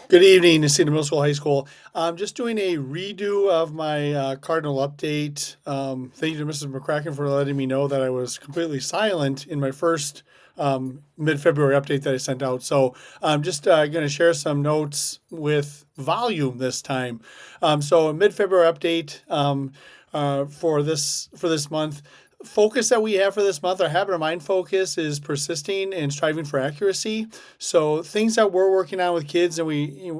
Good evening, Nacina Middle School, High School. I'm just doing a redo of my Cardinal update. Thank you to Mrs. McCracken for letting me know that I was completely silent in my first mid-February update that I sent out. So I'm just going to share some notes with volume this time. So a mid-February update for this month. Focus that we have for this month, our habit of mind focus is persisting and striving for accuracy. So things that we're working on with kids, and we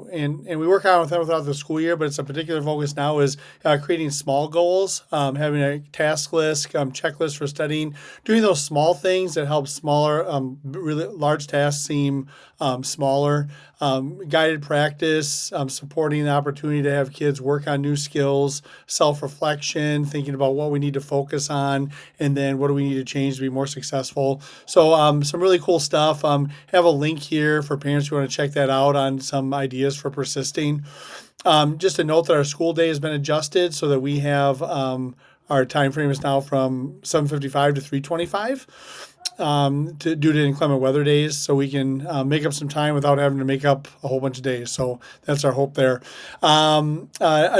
work on with them throughout the school year, but it's a particular focus now is creating small goals, having a task list, checklist for studying, doing those small things that help smaller, really large tasks seem smaller. Guided practice, supporting the opportunity to have kids work on new skills, self reflection, thinking about what we need to focus on, and then what do we need to change to be more successful. So, some really cool stuff. Have a link here for parents who want to check that out on some ideas for persisting. Just a note that our school day has been adjusted so that we have our time frame is now from 7:55 to 3:25 due to inclement weather days, so we can make up some time without having to make up a whole bunch of days. So that's our hope there. A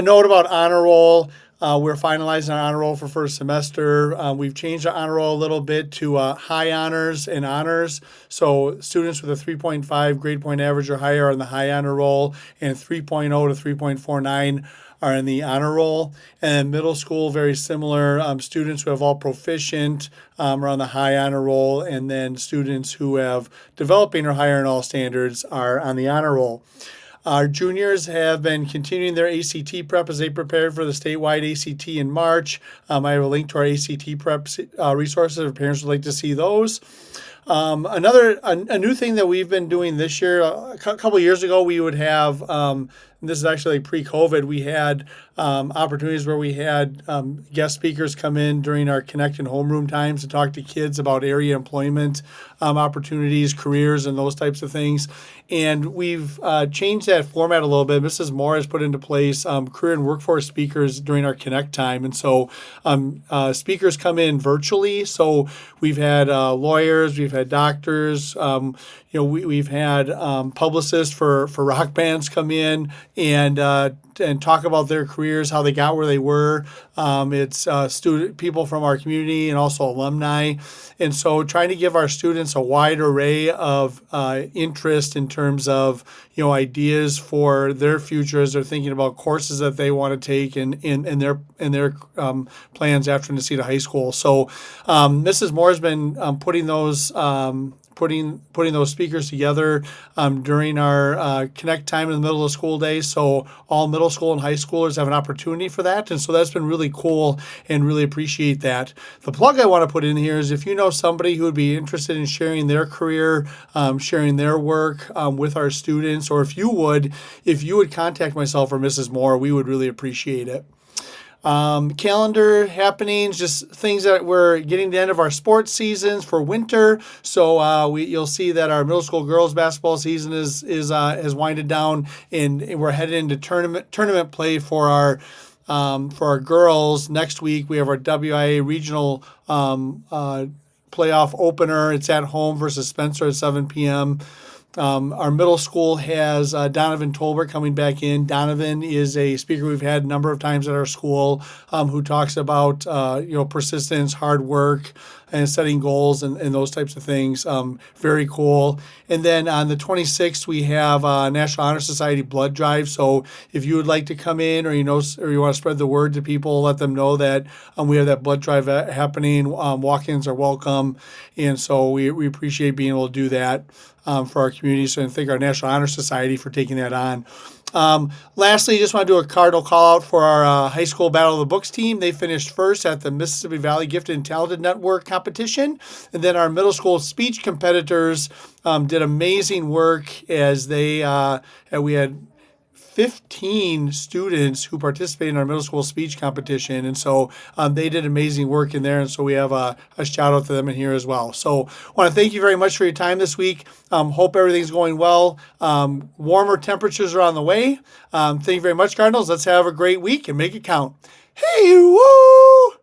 note about honor roll. We're finalizing our honor roll for first semester. We've changed our honor roll a little bit to high honors and honors. So students with a 3.5 grade point average or higher are in the high honor roll, and 3.0 to 3.49 are in the honor roll. And middle school, very similar. Students who have all proficient are on the high honor roll, and then students who have developing or higher in all standards are on the honor roll. Our juniors have been continuing their ACT prep as they prepared for the statewide ACT in March. I have a link to our ACT prep resources if parents would like to see those. A new thing that we've been doing this year, a couple of years ago, we would have, this is actually pre-COVID, we had opportunities where we had guest speakers come in during our Connect and homeroom times to talk to kids about area employment opportunities, careers, and those types of things. And we've changed that format a little bit. Mrs. Moore has put into place career and workforce speakers during our Connect time. And so speakers come in virtually. So we've had lawyers, we've had doctors, we've had publicists for rock bands come in and talk about their careers, how they got where they were. It's student people from our community and also alumni, and so trying to give our students a wide array of interest in terms of ideas for their future as they're thinking about courses that they want to take in their plans after Nacita High School. So Mrs. Moore has been putting those. Putting those speakers together during our Connect time in the middle of the school day. So all middle school and high schoolers have an opportunity for that. And so that's been really cool and really appreciate that. The plug I want to put in here is if you know somebody who would be interested in sharing their career, sharing their work with our students, or if you would contact myself or Mrs. Moore, we would really appreciate it. Calendar happenings, just things that we're getting to the end of our sports seasons for winter. So you'll see that our middle school girls basketball season is has winded down, and we're headed into tournament play for our girls. Next week we have our WIA regional playoff opener. It's at home versus Spencer at 7 p.m. Our middle school has Donovan Tolbert coming back in. Donovan is a speaker we've had a number of times at our school who talks about persistence, hard work, and setting goals and those types of things. Very cool. And then on the 26th, we have National Honor Society blood drive. So if you would like to come in or you want to spread the word to people, let them know that we have that blood drive happening. Walk-ins are welcome. And so we appreciate being able to do that for our community. So I thank our National Honor Society for taking that on. Lastly, just want to do a Cardinal call out for our high school Battle of the Books team. They finished first at the Mississippi Valley Gifted and Talented Network competition. And then our middle school speech competitors did amazing work as we had 15 students who participated in our middle school speech competition. And so they did amazing work in there. And so we have a shout out to them in here as well. So I want to thank you very much for your time this week. Hope everything's going well. Warmer temperatures are on the way. Thank you very much, Cardinals. Let's have a great week and make it count. Hey, woo!